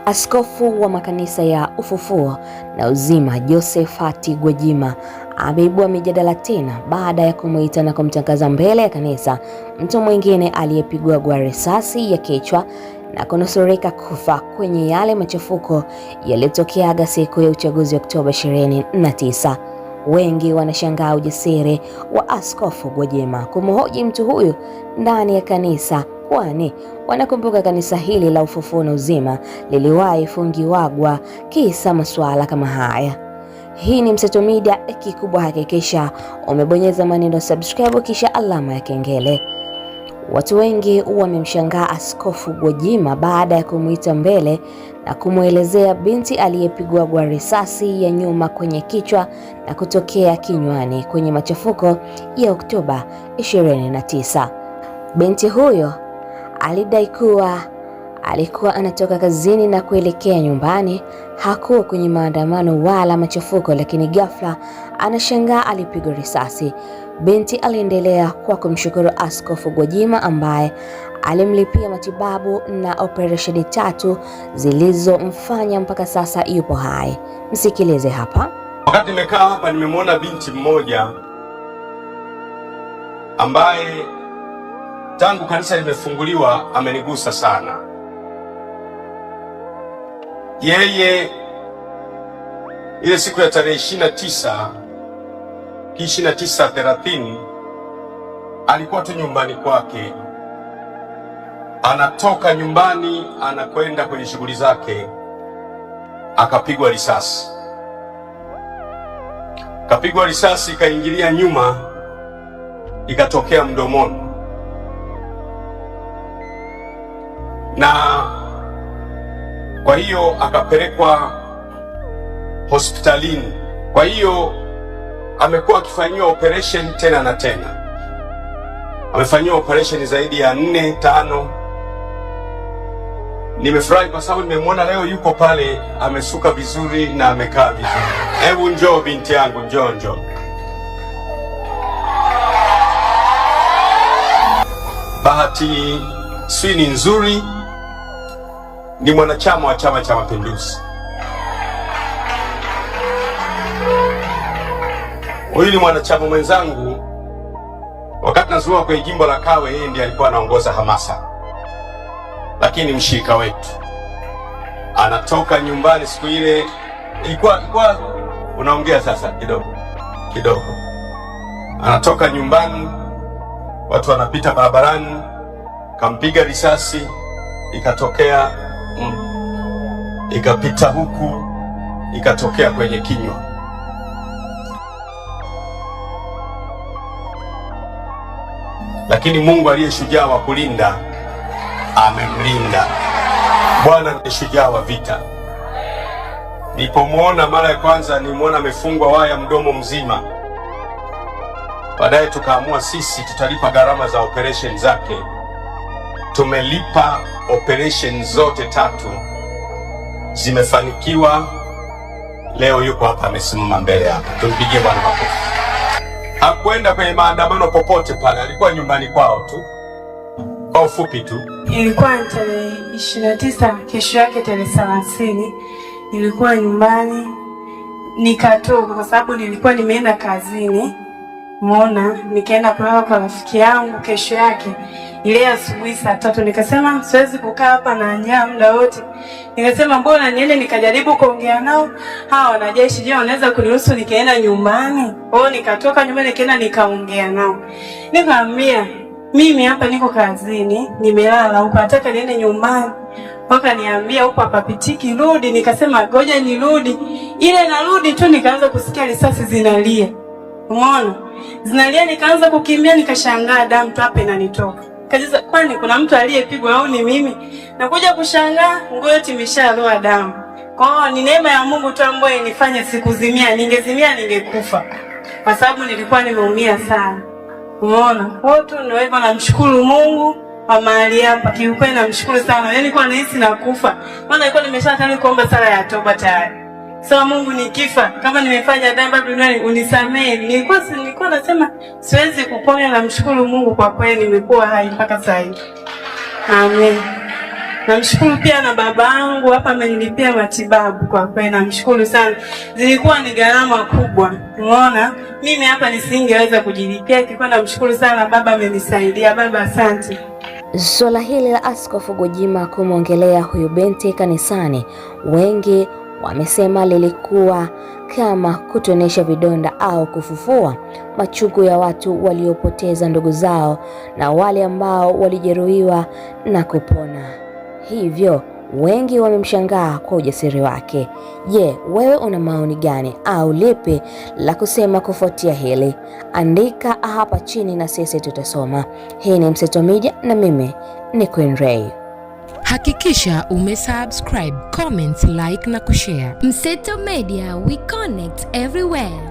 Askofu wa makanisa ya Ufufuo na Uzima Josephat Gwajima ameibua mijadala tena baada ya kumuita na kumtangaza mbele ya kanisa mtu mwingine aliyepigwa risasi ya kichwa na kunusurika kufa kwenye yale machafuko yaliyotokea siku ya uchaguzi wa Oktoba 29. Wengi wanashangaa ujasiri wa Askofu Gwajima kumhoji mtu huyu ndani ya kanisa, kwani wanakumbuka kanisa hili la Ufufuo na Uzima liliwahi fungiwagwa kisa masuala kama haya. Hii ni Mseto Media, kikubwa hakikisha umebonyeza maneno subscribe kisha alama ya kengele. Watu wengi wamemshangaa Askofu Gwajima baada ya kumuita mbele na kumuelezea binti aliyepigwa risasi ya nyuma kwenye kichwa na kutokea kinywani kwenye machafuko ya Oktoba 29. Binti huyo alidai kuwa alikuwa anatoka kazini na kuelekea nyumbani, hakuwa kwenye maandamano wala machafuko, lakini ghafla anashangaa alipigwa risasi. Binti aliendelea kwa kumshukuru Askofu Gwajima ambaye alimlipia matibabu na operesheni 3 zilizomfanya mpaka sasa yupo hai. Msikilize hapa. Wakati nimekaa hapa nimemwona binti mmoja ambaye tangu kanisa limefunguliwa amenigusa sana. Yeye ile siku ya tarehe 29/30 alikuwa tu nyumbani kwake, anatoka nyumbani anakwenda kwenye shughuli zake, akapigwa risasi. Kapigwa risasi ikaingilia nyuma, ikatokea mdomoni, na kwa hiyo akapelekwa hospitalini. Kwa hiyo amekuwa akifanyiwa operation tena na tena. Amefanyiwa operation zaidi ya 4, 5. Nimefurahi kwa sababu nimemwona leo yuko pale, amesuka vizuri na amekaa vizuri. Hebu njoo binti yangu, njoo. Bahati ni nzuri, ni mwanachama wa Chama cha Mapinduzi. Huyu ni mwanachama mwenzangu. Wakati nazunguka kwenye jimbo la Kawe, yeye ndiye alikuwa anaongoza hamasa, lakini mshirika wetu anatoka nyumbani siku ile. Ilikuwa unaongea sasa kidogo. Anatoka nyumbani, watu wanapita barabarani, kampiga risasi, ikatokea ikapita huku, ikatokea kwenye kinywa. Lakini Mungu aliye shujaa wa kulinda amemlinda. Bwana ni shujaa wa vita. Nilipomwona mara ya kwanza, nilimwona amefungwa waya mdomo mzima. Baadaye tukaamua sisi tutalipa gharama za operation zake. Tumelipa operation zote 3, zimefanikiwa. Leo yuko hapa amesimama mbele hapa. Tumpigie Bwana makofi. Hakwenda kwenye maandamano popote pale, alikuwa nyumbani kwao tu. Kwa ufupi tu, ilikuwa tarehe 29, kesho yake tarehe 30, nilikuwa nyumbani, nikatoka kwa sababu nilikuwa nimeenda kazini. Nikaenda kulala kwa rafiki yangu. Kesho yake ile asubuhi saa 3 nikasema siwezi kukaa hapa na njaa muda wote. Nikasema mbona niende nikajaribu kuongea nao hawa wanajeshi, je, wanaweza kuniruhusu nikaenda nyumbani? Nikatoka nyumbani nikaenda nikaongea nao. Nikamwambia mimi hapa niko kazini, nimelala huko, nataka niende nyumbani. Wakaniambia huko hapapitiki, rudi. Nikasema ngoja nirudi. Ile narudi tu nikaanza kusikia risasi zinalia. Zinalia, nikaanza kukimbia, nikashangaa damu tu hapa inanitoka. Kajiza kwani kuna mtu aliyepigwa au ni mimi? Nakuja kushangaa nguo yote imeshaloa damu. Kwa hiyo ni neema ya Mungu tu ambayo inifanya sikuzimia. Ningezimia ningekufa, kwa sababu nilikuwa nimeumia sana. Watu ndio hivyo. Namshukuru Mungu kwa mahali hapa. Kiukweli namshukuru sana. Nilikuwa nahisi nakufa. Maana nilikuwa nimeshataka kuomba sala ya toba tayari. Sawa, Mungu nikifa kama nimefanya dhambi duniani unisamehe. Nilikuwa nasema siwezi kuponya, na mshukuru Mungu kwa kweli nimekuwa hai mpaka sasa hivi. Amen. Namshukuru pia na baba yangu hapa amenilipia matibabu, kwa kweli namshukuru sana. Zilikuwa ni gharama kubwa. Unaona? Mimi hapa nisingeweza kujilipia, kilikuwa namshukuru sana baba amenisaidia. Baba asante. Swala hili la Askofu Gwajima kumwongelea huyu binti kanisani, wengi wamesema lilikuwa kama kutonesha vidonda au kufufua machungu ya watu waliopoteza ndugu zao na wale ambao walijeruhiwa na kupona. Hivyo wengi wamemshangaa kwa ujasiri wake. Je, wewe una maoni gani au lipi la kusema kufuatia hili? Andika hapa chini na sisi tutasoma. Hii ni Mseto Media na mimi ni Queen Ray. Hakikisha umesubscribe, comment, like na kushare. Mseto Media, we connect everywhere.